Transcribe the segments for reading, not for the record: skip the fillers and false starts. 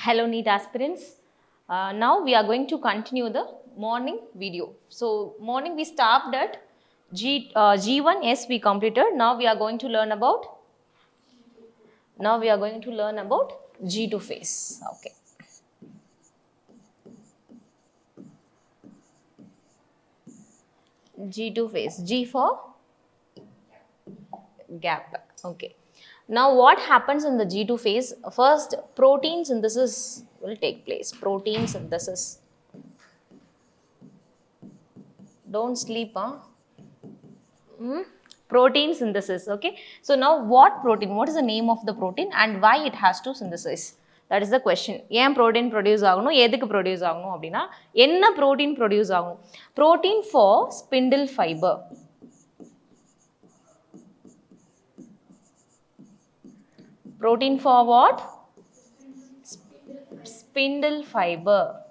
Hello NEET aspirants. Now we are going to continue the morning video. So morning we stopped at G1. Yes, we completed. Now we are going to learn about G2 phase. Okay. G2 phase. G for gap. Okay. Now what happens in the G2 phase? First, protein synthesis will take place. Protein synthesis. Don't sleep, huh? Protein synthesis. Okay. So now what protein? What is the name of the protein and why it has to synthesize? That is the question. Yen protein produce agano? Edhukku produce agano appadina? Enna protein produce agano? Protein for spindle fiber. Protein for what? Spindle fiber.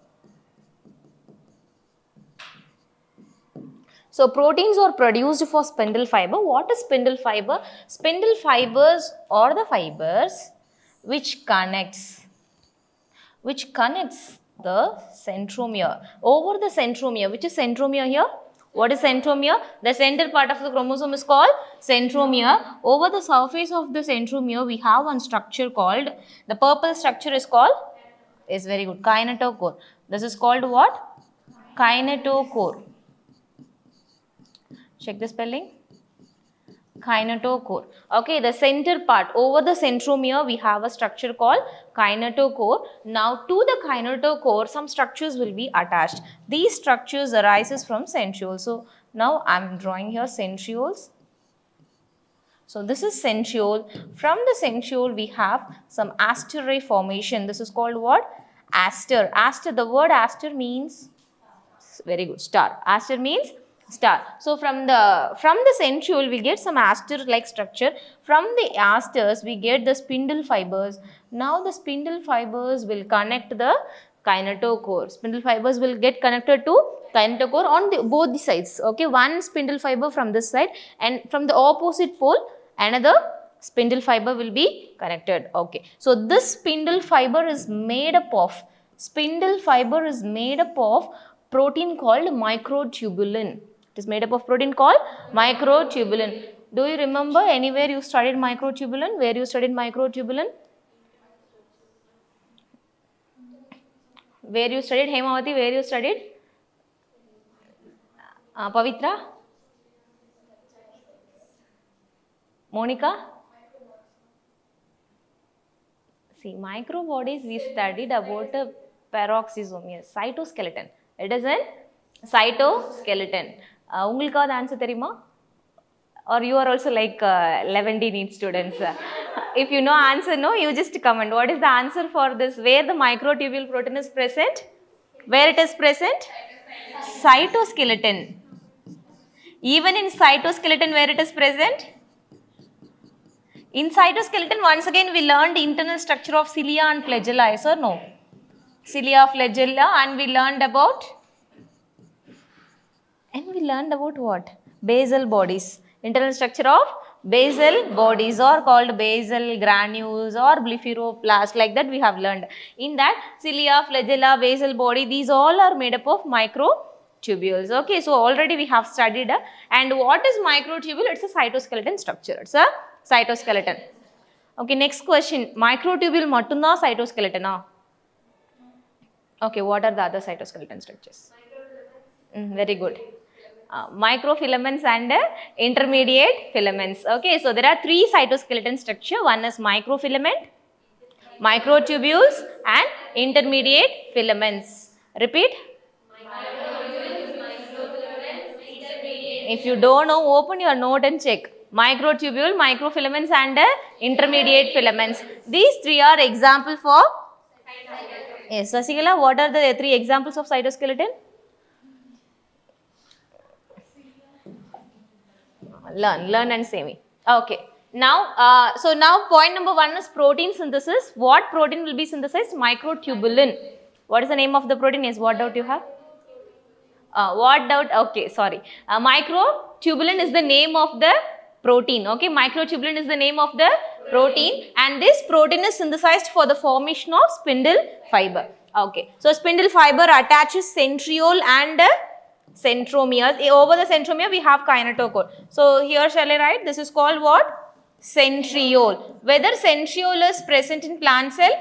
So proteins are produced for spindle fiber. What is spindle fiber? Spindle fibers are the fibers which connects the centromere. Over the centromere, which is centromere here? What is centromere? The center part of the chromosome is called centromere. Over the surface of the centromere, we have one structure called, the purple structure is called, is very good, kinetochore. This is called what? Kinetochore. Check the spelling. Kinetochore. Okay, the center part, over the centromere, we have a structure called kinetochore. Now, to the kinetochore, some structures will be attached. These structures arises from centrioles. So, now I am drawing here centrioles. So, this is centriole. From the centriole, we have some aster ray formation. This is called what? Aster. Aster, the word aster means, very good, star. Aster means star. So from the centriole we get some aster like structure. From the asters we get the spindle fibers. Now the spindle fibers will connect the kinetochore. Spindle fibers will get connected to kinetochore on both the sides. Okay, one spindle fiber from this side and from the opposite pole another spindle fiber will be connected. Okay, so this spindle fiber is made up of protein called microtubulin. It is made up of protein called microtubulin. Do you remember anywhere you studied microtubulin? Where you studied microtubulin? Where you studied? Hemavati, where you studied? Pavitra? Monica? See, microbodies we studied about a peroxisome, yes, cytoskeleton. It is a cytoskeleton. Ungalku answer theriyuma? Or you are also like 11D NEET students? If you know answer, no, you just comment. What is the answer for this? Where the microtubule protein is present? Where it is present? Cytoskeleton. Even in cytoskeleton, where it is present? In cytoskeleton, once again we learned internal structure of cilia and flagella, yes or no? Cilia, flagella, and we learned about what? Basal bodies. Internal structure of basal bodies are called basal granules or blepharoplast, like that we have learned. In that, cilia, flagella, basal body, these all are made up of microtubules. Okay, so already we have studied. And what is microtubule? It's a cytoskeleton structure. It's a cytoskeleton. Okay, next question. Microtubule mattumda cytoskeleton? Okay, what are the other cytoskeleton structures? Very good. Microfilaments and intermediate filaments. Okay, so there are three cytoskeleton structure. One is microfilament, microtubules and intermediate filaments. Repeat. Microtubules, microfilaments, intermediate. If you don't know, open your note and check. Microtubule, microfilaments and intermediate filaments. These three are example for cytoskeleton. Yes, Sasigala, what are the three examples of cytoskeleton? Learn and say me. Okay. Now, so now point number 1 is protein synthesis. What protein will be synthesized? Microtubulin. What is the name of the protein? Yes, what doubt you have? What doubt? Okay, sorry. Microtubulin is the name of the protein. Okay, microtubulin is the name of the Protein, and this protein is synthesized for the formation of spindle fiber. Okay, so spindle fiber attaches centriole and centromeres. Over the centromere we have kinetochore. So here shall I write, this is called what? Centriole. Whether centriole is present in plant cell?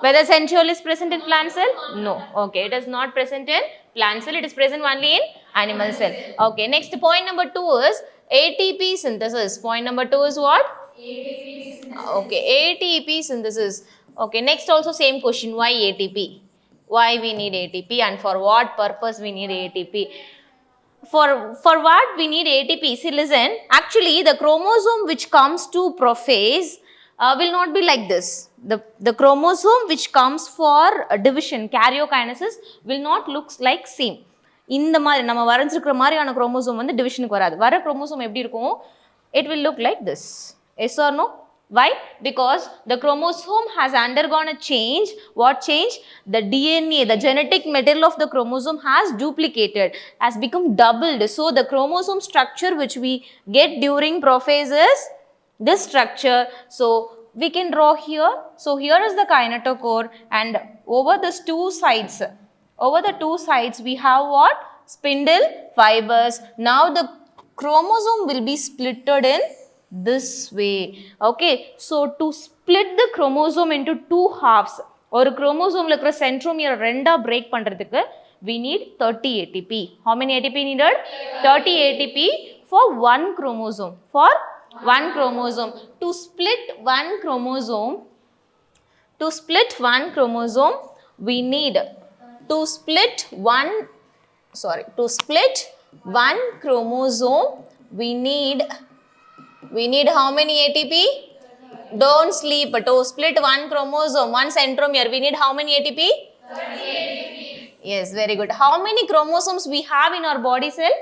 Whether centriole is present in plant cell? No. Okay, it is not present in plant cell. It is present only in animal cell. Okay, next point number 2 is ATP synthesis. Point number 2 is what? ATP synthesis. Okay, ATP synthesis. Okay, next also same question. Why ATP? Why we need ATP and for what purpose we need ATP? For what we need ATP? See, listen. Actually, the chromosome which comes to prophase will not be like this. The chromosome which comes for division, karyokinesis, will not look like same. இந்த மாதிரி நம்ம வரைஞ்சிருக்கிற மாதிரியான chromosome வந்து டிவிஷனுக்கு வராது. வர chromosome எப்படி இருக்கும்? It will look like this. Yes or no? Why? Because the chromosome has undergone a change. What change? The DNA, the genetic material of the chromosome has duplicated, has become doubled. So, the chromosome structure which we get during prophase is this structure. So, we can draw here. So, here is the kinetochore, and over these two sides, we have what? Spindle fibers. Now, the chromosome will be splitted in this way. Okay, so to split the chromosome into two halves, or chromosome like a centromere renda break pandradhukku, we need 30 ATP. How many ATP needed? 30 ATP for one chromosome. For one chromosome. To split one chromosome, we need to split one chromosome. We need how many ATP? Don't sleep. To split one chromosome, one centromere, we need how many ATP? 30 ATP. Yes, very good. How many chromosomes we have in our body cell?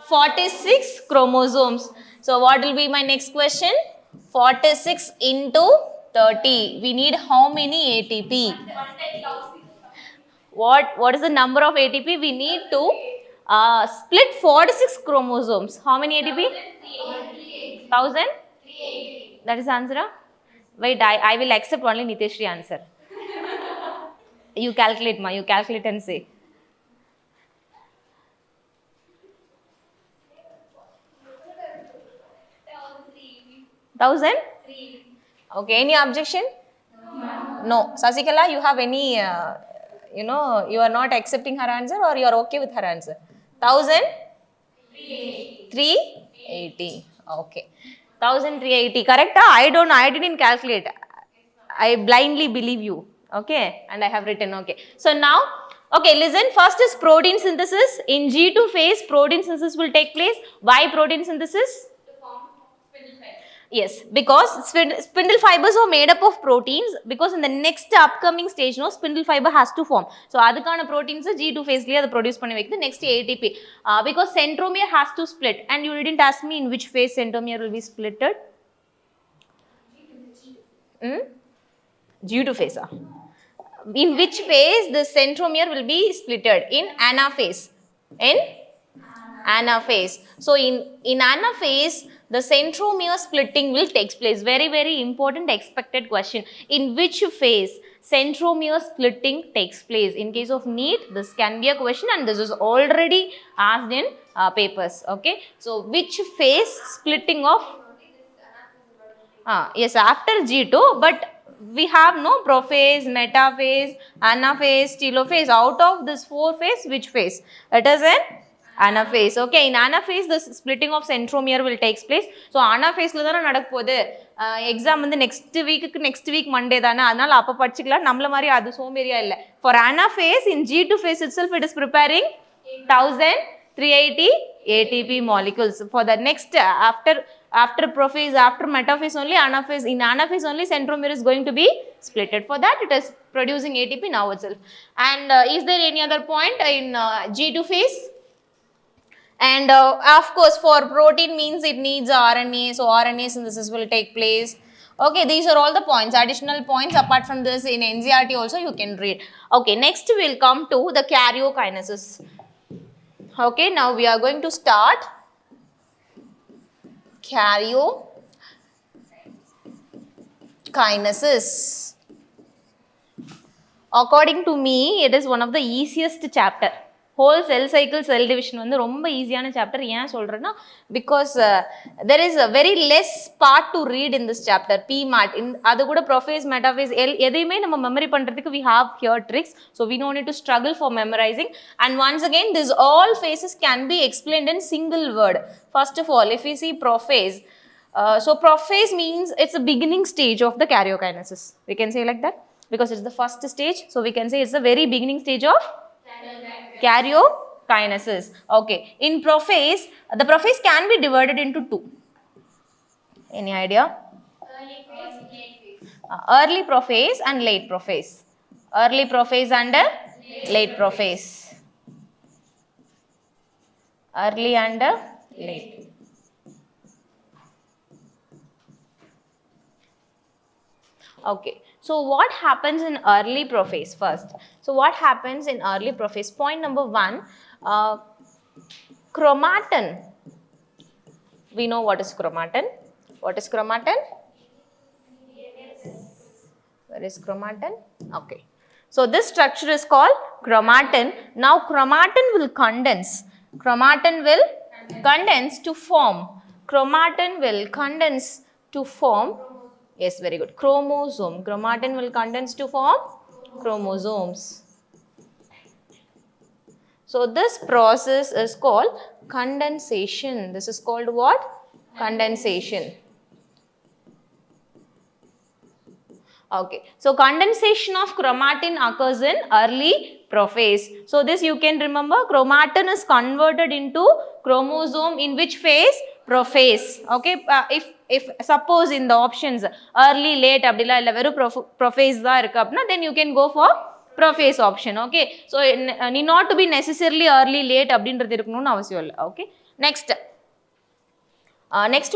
46 chromosomes. So, what will be my next question? 46 into 30. We need how many ATP? What is the number of ATP we need to split 46 chromosomes? How many ATP? 1000? That is the answer? Wait, I will accept only Niteshri answer. You calculate, ma. You calculate and say. 1000? Okay, any objection? No. Sasikala, you have any, you are not accepting her answer, or you are okay with her answer? 1000? 380. Okay. 1380. Correct? I don't know. I didn't calculate. I blindly believe you. Okay. And I have written. Okay. So now, okay, listen. First is protein synthesis. In G2 phase, protein synthesis will take place. Why protein synthesis? To form spindle fiber. Yes, because spindle fibers are made up of proteins, because in the next upcoming stage, no, spindle fiber has to form. So, adukana proteins G2 phase liye adu produce panni vekkudhu. Next ATP. Because centromere has to split, and you didn't ask me in which phase centromere will be splitted. G2 phase. In which phase the centromere will be splitted? In anaphase. In anaphase. So, in anaphase, the centromere splitting will take place. Very, very important expected question. In which phase centromere splitting takes place? In case of NEET, this can be a question, and this is already asked in papers. Okay. So, which phase splitting of? Yes, after G2, but we have no prophase, metaphase, anaphase, telophase. Out of this 4 phase, which phase? It is in anaphase. Okay, in anaphase, the splitting of centromere will take place. So, anaphase la thana nadakapodhu. Exam வந்து next week Monday தான, அதனால அப்ப படிச்சுக்கலாம். நம்மள மாதிரி அது சோம்பேறியா இல்ல. For anaphase, in G2 phase itself, it is preparing 1380 ATP molecules. For the next, after prophase, after metaphase only, anaphase, in anaphase only centromere is going to be splitted. For that, it is producing ATP now itself. And is there any other point in G2 phase? And of course, for protein means it needs RNA, so RNA synthesis will take place. Okay, these are all the points, additional points. Apart from this, in NCERT also you can read. Okay, next we will come to the karyokinesis. Okay, now we are going to start Kinesis. According to me, it is one of the easiest chapter. Whole cell cycle, cell division வந்து ரொம்ப ஈஸியான chapter. ஏன் சொல்றேன்னா because there is a very less part to read in this chapter. PMAT அது கூட prophase, metaphase எதையுமே நம்ம memory பண்றதுக்கு we have here tricks. So we don't need to struggle for memorizing. And once again, this all phases can be explained in single word. First of all, if we see prophase, so prophase means it's the beginning stage of the karyokinesis. We can say like that because it's the first stage. So we can say it's the very beginning stage of karyokinesis. Okay. In prophase, the prophase can be divided into two. Any idea? Early phase, late phase. Early prophase and late prophase. Early prophase and late prophase. Early and late. Okay. So what happens in early prophase first? So what happens in early prophase? Point number 1, chromatin. We know what is chromatin. What is chromatin? Where is chromatin? Okay. So this structure is called chromatin. Now chromatin will condense. Chromatin will condense to form. Chromatin will condense to form. Yes, very good. Chromosome. Chromatin will condense to form chromosomes. So this process is called condensation. This is called what? Condensation. Okay. So condensation of chromatin occurs in early prophase. So this you can remember, chromatin is converted into chromosome in which phase? Prophase. Okay. If suppose in the options early, late abdilla illa veru prophase da irukku apna, then you can go for prophase option. Okay. So need not to be necessarily early, late abdindrathu irukonu avasiyam illa. Okay. Next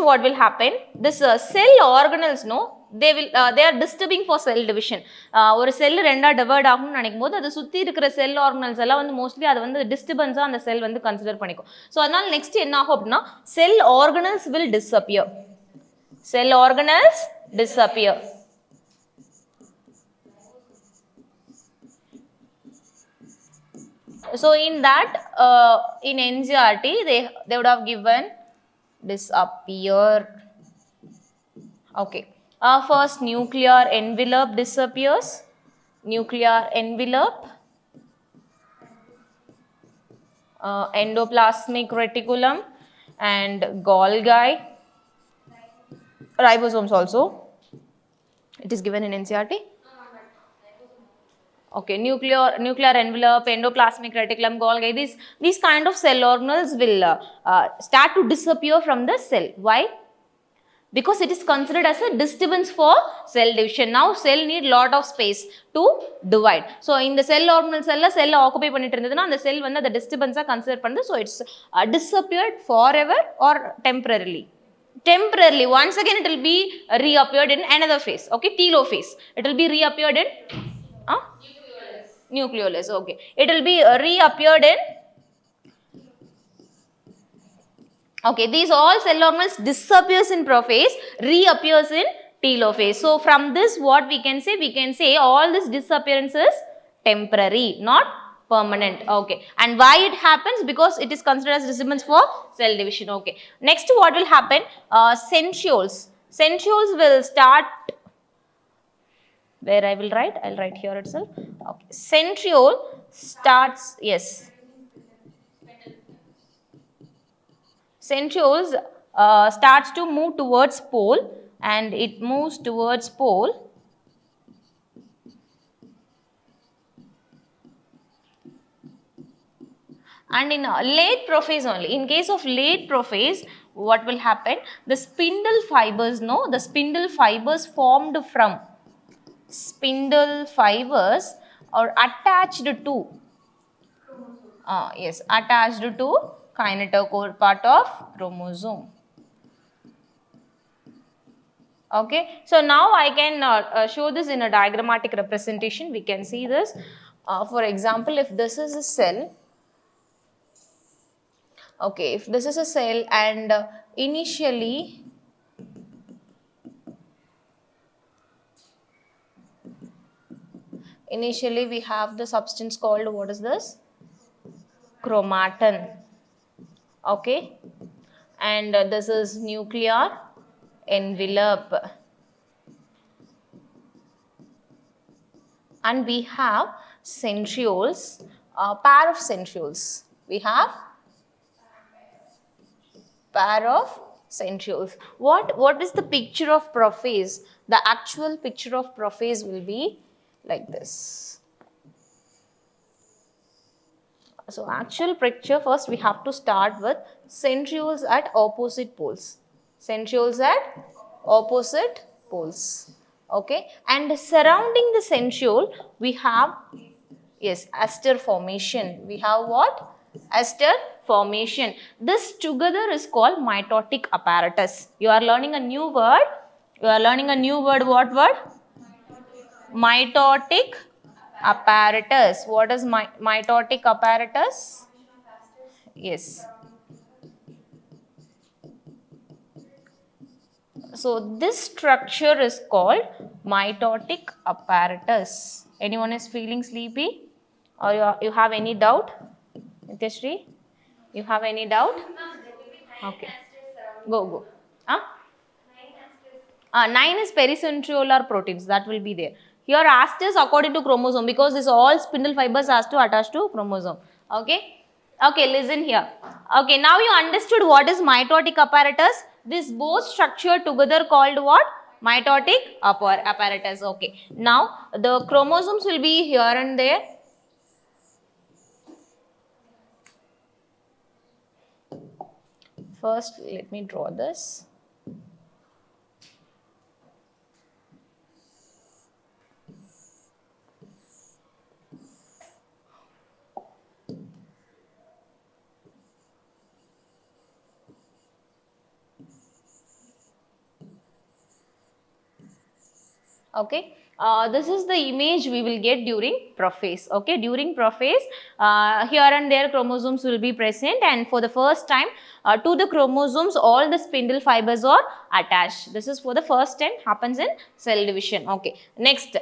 what will happen? This cell organelles, no, they are disturbing for cell division. ஒரு செல் ரெண்டா divide ஆகும்னு நினைக்கும் போது அது சுத்தி இருக்கிற செல் organelles எல்லாம் வந்து மோஸ்ட்லி அது வந்து டிஸ்டர்பன்ஸா அந்த செல் வந்து கன்சிடர் பண்ணிக்கும். ஸோ அதனால நெக்ஸ்ட் என்ன ஆகும் அப்படின்னா செல் organelles will disappear. Cell organelles disappear. So in that, in NCERT, they would have given disappear. Okay. First, nuclear envelope disappears. Nuclear envelope. Endoplasmic reticulum and Golgi. Ribosomes also. It is given in NCERT. Okay, nuclear envelope, endoplasmic reticulum, Golgi. These kind of cell organelles will start to disappear from the cell. Why? Because it is considered as a disturbance for cell division. Now cell need lot of space to divide. So in the cell organelles cell occupy பண்ணிட்டு இருந்ததுனா அந்த cell வந்து அந்த disturbance consider பண்ணுது. So it's disappeared forever or temporarily. Temporarily, once again it will be reappeared in another phase. Okay, telophase. It will be reappeared in nucleolus. Okay, it will be reappeared in. Okay, these all cell organelles disappears in prophase, reappears in telophase. So from this what we can say? We can say all this disappearance is temporary, not permanent. Okay. And why it happens? Because it is considered as disturbance for cell division. Okay. Next what will happen? Centrioles. Centrioles will start, where I will write? I will write here itself. Okay. Centriole starts, yes. Centrioles starts to move towards pole and it moves towards pole. And in late prophase only, in case of late prophase, what will happen? The spindle fibers, no, the spindle fibers formed from spindle fibers are attached to, yes, attached to kinetochore part of chromosome. Okay, so now I can show this in a diagrammatic representation. We can see this. For example, if this is a cell, okay, if this is a cell and initially Initially we have the substance called, what is this? Chromatin. Okay. And this is nuclear envelope. And we have centrioles, a pair of centrioles. We have pair of centrioles. What is the picture of prophase? The actual picture of prophase will be like this. So actual picture, first we have to start with centrioles at opposite poles. Centrioles at opposite poles. Okay, and surrounding the centriole we have, yes, ester formation. We have what? Ester formation. This together is called mitotic apparatus. You are learning a new word. You are learning a new word. What word? Mitotic apparatus. What is mitotic apparatus? Yes. So this structure is called mitotic apparatus. Anyone is feeling sleepy? Or you have any doubt? Nityashri, you have any doubt? Okay. Go. Huh? 9 is pericentriolar proteins, that will be there. Here asters according to chromosome, because this all spindle fibers has to attach to chromosome. Okay. Okay, listen here. Okay, now you understood what is mitotic apparatus. This both structure together called what? Mitotic apparatus. Okay. Now the chromosomes will be here and there. First, let me draw this. Okay, this is the image we will get during prophase. Okay, during prophase, here and there chromosomes will be present, and for the first time to the chromosomes all the spindle fibers are attached. This is for the first time, happens in cell division. Okay, next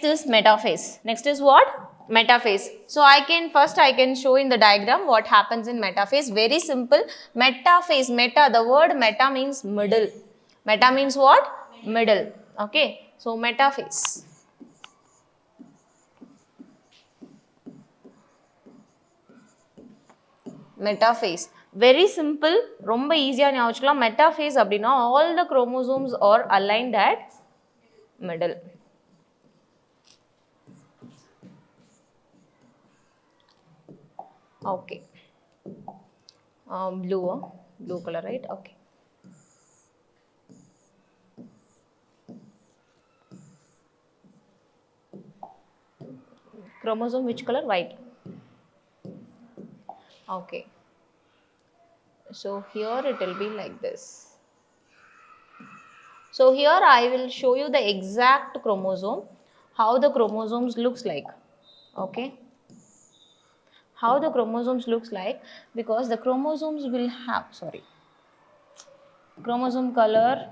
is metaphase. Next is what? Metaphase. So I can show in the diagram what happens in metaphase. Very simple. Metaphase, the word meta means middle. Meta means what? Middle. Okay, so metaphase. Metaphase. Very simple, ரொம்ப ஈஸியா ஞாபகம் வச்சுக்கலாம். Metaphase அப்படினா all the chromosomes are aligned at middle. Okay. Blue color, right? Okay. Chromosome which color? White. Okay. So here it will be like this. So here I will show you the exact chromosome, how the chromosomes looks like. Okay. How the chromosomes looks like, because the chromosomes will have, chromosome color,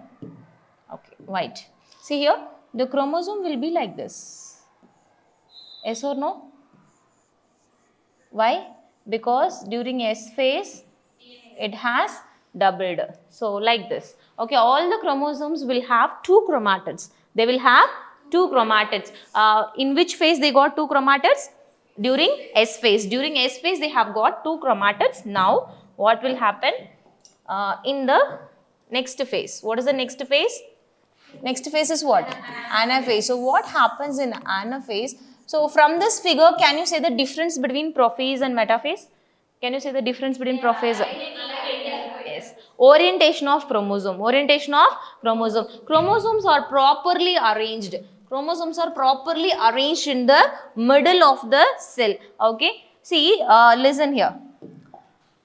okay, white. See here, the chromosome will be like this. Yes or no? Why? Because during S phase, it has doubled. So like this. Okay, all the chromosomes will have 2 chromatids. They will have 2 chromatids. In which phase they got 2 chromatids? During S phase. During S phase, they have got 2 chromatids. Now, what will happen in the next phase? What is the next phase? Next phase is what? Anaphase. So what happens in anaphase? So from this figure, can you say the difference between prophase and metaphase? Can you say the difference between prophase? Yes. Orientation of chromosome. Orientation of chromosome. Chromosomes are properly arranged. Chromosomes are properly arranged in the middle of the cell. Okay. See, listen here.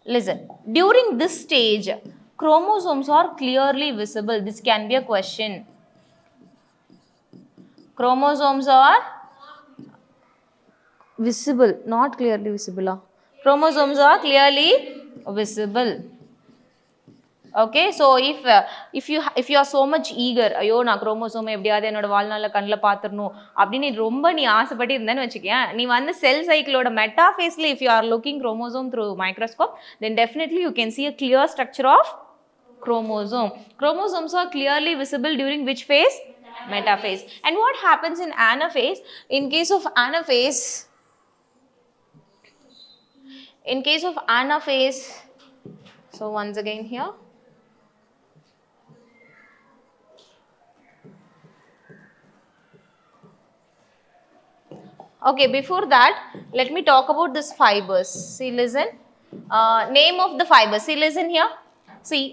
Listen. During this stage, chromosomes are clearly visible. This can be a question. Chromosomes are visible, not clearly visible. Chromosomes are clearly visible. Okay, so if you are so much eager, ஐயோ நான் chromosome எப்படியாவது என்னோட வாழ்நாள்ல கண்ணில் பார்த்துடணும் அப்படின்னு ரொம்ப நீ ஆசைப்பட்டு இருந்தேன்னு வச்சுக்கேன், நீ வந்து செல் சைக்கிளோட மெட்டாஃபேஸில் if you are looking chromosome through microscope, then definitely you can see a clear structure of chromosome. Chromosomes are clearly visible during which phase? Metaphase. And what happens in anaphase? In case of anaphase, so once again here, okay, before that, let me talk about this fibers. See, listen. Name of the fibers. See, listen here. See,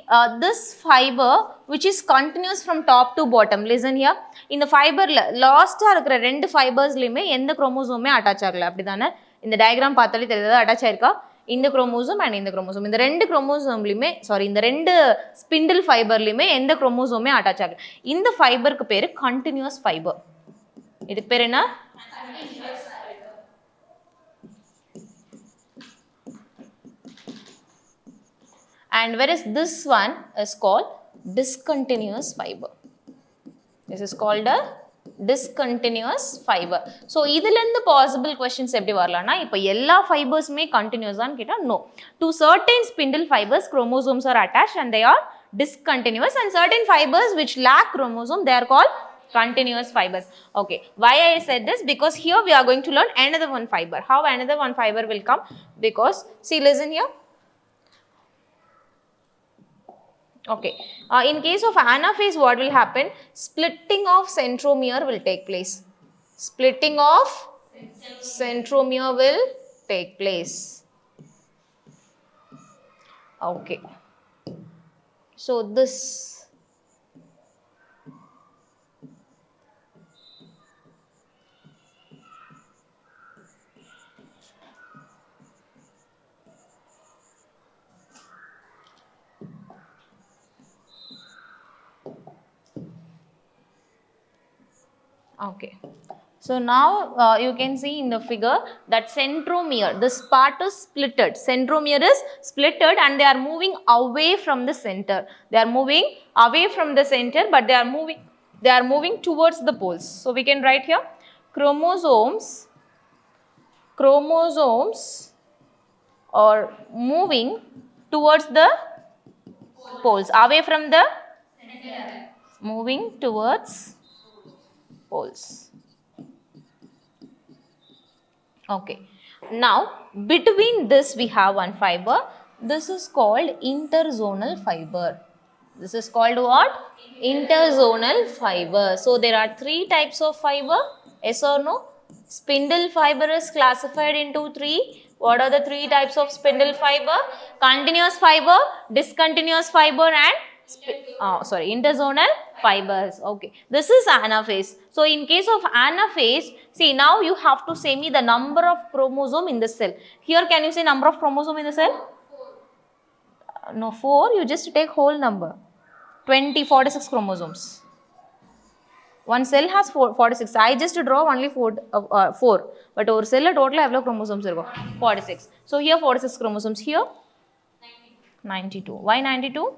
this fiber which is continuous from top to bottom. Listen here. In the fiber, last இருக்கிற ரெண்டு ஃபைபர்ஸ்லையுமே எந்த குரோமோசோமே attach ஆகல, அப்படிதானே? இந்த diagram பார்த்தாலே தெரியுது attach ஆயிருக்கா? இந்த குரோமோசோம் அண்ட் இந்த குரோமோசோம், இந்த ரெண்டு குரோமோசோம்லையுமே இந்த ரெண்டு ஸ்பிண்டில் ஃபைபர்லையுமே எந்த குரோமோசோமே அட்டாச் ஆகல. இந்த ஃபைபருக்கு பேர் கண்டினியூஸ் ஃபைபர். இதுக்கு பேர் என்ன? And whereas this one is called discontinuous fiber. This is called a discontinuous fiber. So idhilende possible questions eppadi varalana, ipo ella fibers me continuous nu ketta, no. To certain spindle fibers chromosomes are attached and they are discontinuous, and certain fibers which lack chromosome, they are called continuous fibers. Okay, why I said this? Because here we are going to learn another one fiber. How another one fiber will come? Because see, listen here. Okay, in case of anaphase, what will happen? Splitting of centromere will take place. Splitting of centromere will take place. Okay, so this. Okay, so now you can see in the figure that centromere, this part is splitted. Centromere is splitted and they are moving away from the center. They are moving away from the center, but they are moving towards the poles. So we can write here chromosomes are moving towards the poles, away from the center, moving towards poles. Okay, now between this we have one fiber. This is called interzonal fiber. This is called what? Interzonal fiber. So there are three types of fiber. Yes or no? Spindle fiber is classified into three. What are the three types of spindle fiber? Continuous fiber, discontinuous fiber, and interzonal fibers. Okay, this is anaphase. So in case of anaphase, see, now you have to say me the number of chromosome in the cell. Here can you say number of chromosome in the cell? 4. No, 4, you just take whole number. 46 chromosomes. One cell has 46. I just draw only 4. But over cell total how many chromosomes irukku? 46. So here 46 chromosomes. Here 92. Why 92?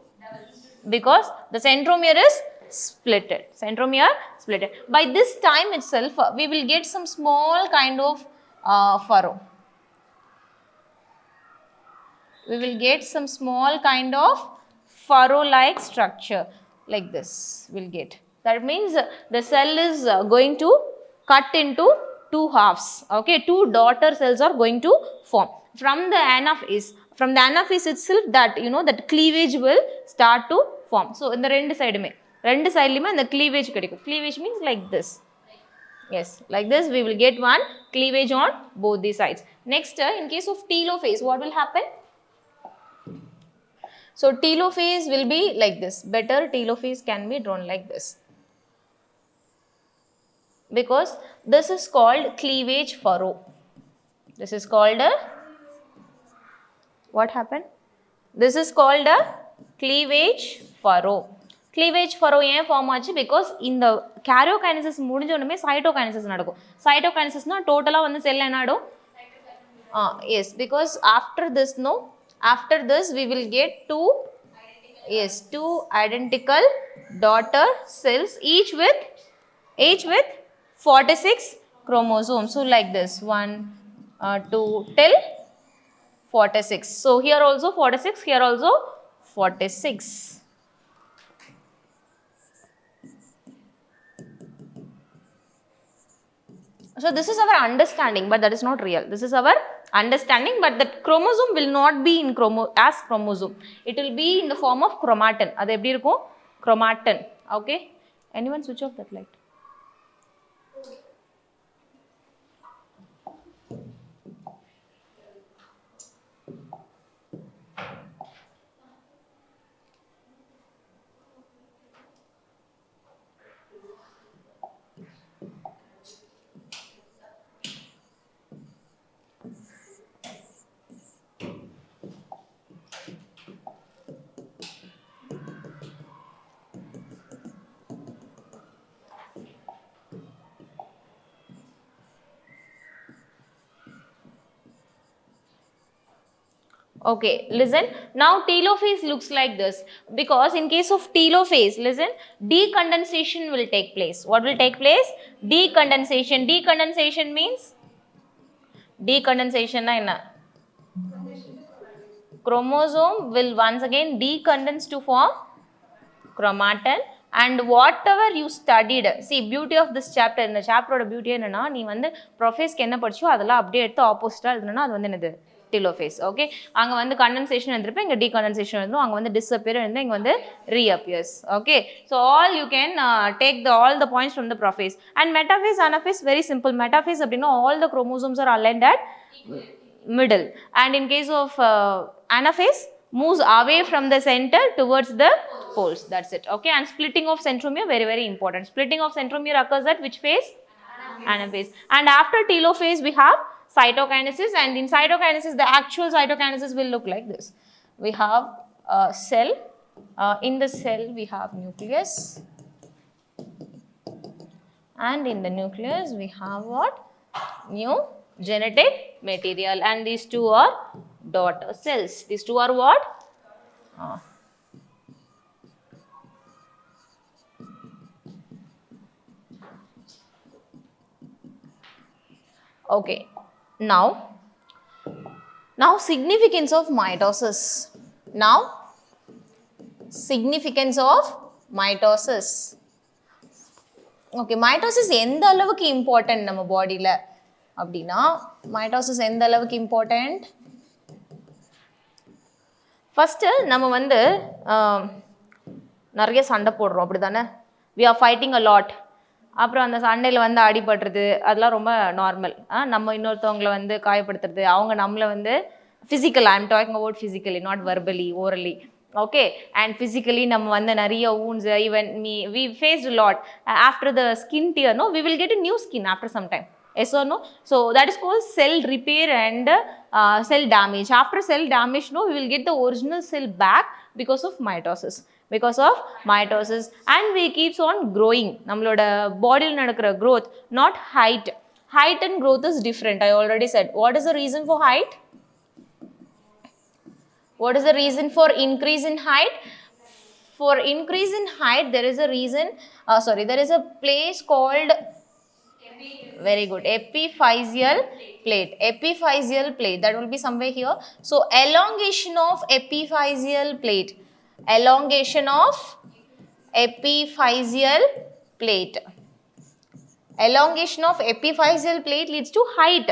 Because the centromere is splitted. Centromere splitted. By this time itself, we will get some small kind of furrow. We will get some small kind of furrow-like structure like this. We'll get. That means the cell is going to cut into two halves. Okay, two daughter cells are going to form. From the anaphase itself, that that cleavage will start to form. So in the rendu side lume the cleavage kedikum. Cleavage means like this. Yes, like this we will get one cleavage on both the sides. Next, in case of telophase, what will happen? So telophase will be like this. Better telophase can be drawn like this, because this is called cleavage furrow. This is called a, what happened? This is called a cleavage furrow. Cleavage furrow ஏன் form ஆச்சு? Because இந்த karyokinesis முடிஞ்சோடனே cytokinesis நடக்கும். சைட்டோகைனசிஸ்னா டோட்டலாக வந்து cell என்ன ஆடும்? Yes, because after this we will get two Yes, two identical daughter cells, each with 46 chromosomes. So like this, 1, 2 till 46. So here also 46, here also 46. So this is our understanding, but that is not real. This is our understanding, but the chromosome will not be in as chromosome. It will be in the form of chromatin. Adu eppadi irukum? Chromatin. Okay. Anyone switch off that light? Okay, listen. Now telophase looks like this, because in case of telophase, listen, decondensation will take place. What will take place? Decondensation. Decondensation means? Decondensation na enna? Chromosome will once again decondense to form chromatin, and whatever you studied, see, beauty of this chapter, in the chapter oda beauty enna, nee vandu prophase ku enna padicho adala அப்படியே எடுத்து ஆப்போசிட்டா எழுதுனா அது வந்து என்னது? Telophase. Okay, அங்க வந்து condensation எழுதிருப்பேன், இங்க decondensation எழுதணும், அங்க வந்து disappear எழுதுனா இங்க வந்து reappears. Okay, so all you can take all the points from the prophase. And metaphase, anaphase, very simple. Metaphase அப்படினா all the chromosomes are aligned at middle, and in case of anaphase, moves away from the center towards the poles. That's it. Okay, and splitting of centromere, very very important. Splitting of centromere occurs at which phase? Anaphase. And after telophase we have cytokinesis, and in cytokinesis the actual cytokinesis will look like this. We have a cell, in the cell we have nucleus, and in the nucleus we have what? New genetic material, and these two are daughter cells. These two are what? Okay, now significance of mitosis. Now significance of mitosis. Okay, mitosis எந்த அளவுக்கு important நம்ம பாடியில அப்படின்னா, mitosis எந்த அளவுக்கு important? First நம்ம வந்து நிறைய சண்டை போடுறோம், அப்படிதானே? We are fighting a lot. அப்புறம் அந்த சண்டையில் வந்து அடிபடுறது அதெல்லாம் ரொம்ப நார்மல். நம்ம இன்னொருத்தவங்களை வந்து காயப்படுத்துறது, அவங்க நம்மளை வந்து physical, I am talking about physically, not verbally, orally. Okay, and physically நம்ம வந்து நிறைய wounds, even we faced a lot. After the skin tear, no, we will get a new skin after some time. Yes or no? So that is called cell repair and cell damage. After cell damage, no, we will get the original cell back because of mitosis. Because of mitosis, and we keeps on growing. நம்மளோட பாடியில் நடக்கிற growth, not height. Height and growth is different. I already said. What is the reason for height? What is the reason for increase in height? For increase in height, there is a reason. There is a place called. Very good. Epiphyseal plate. Epiphyseal plate. That will be somewhere here. So elongation of epiphyseal plate. Elongation of epiphyseal plate. Elongation of epiphyseal plate leads to height.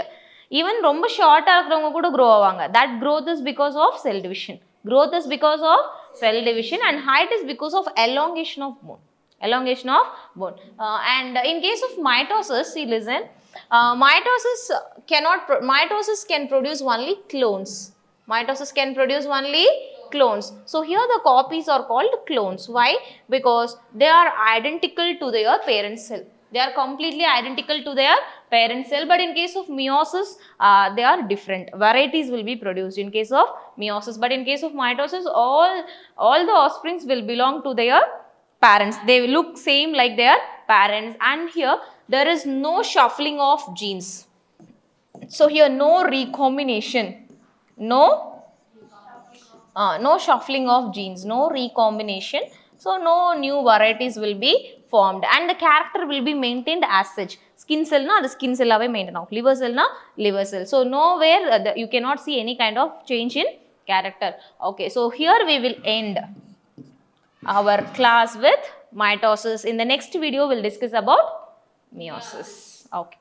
Even ரொம்ப ஷார்ட்டாக இருக்கிறவங்க கூட grow ஆவாங்க. That growth is because of cell division. Growth is because of cell division, and height is because of elongation of bone. Elongation of bone. And in case of mitosis, see, listen, mitosis can produce only clones. Mitosis can produce only clones. So here the copies are called clones. Why? Because they are identical to their parent cell. They are completely identical to their parent cell, but in case of meiosis, they are different. Varieties will be produced in case of meiosis, but in case of mitosis, all the offsprings will belong to their parents. They look same like their parents, and here there is no shuffling of genes. So here no recombination. No no shuffling of genes, no recombination. So no new varieties will be formed and the character will be maintained as such. Skin cell na the skin cell ave maintain out, liver cell na liver cell. So nowhere you cannot see any kind of change in character. Okay, so here we will end our class with mitosis. In the next video we'll discuss about meiosis. Okay.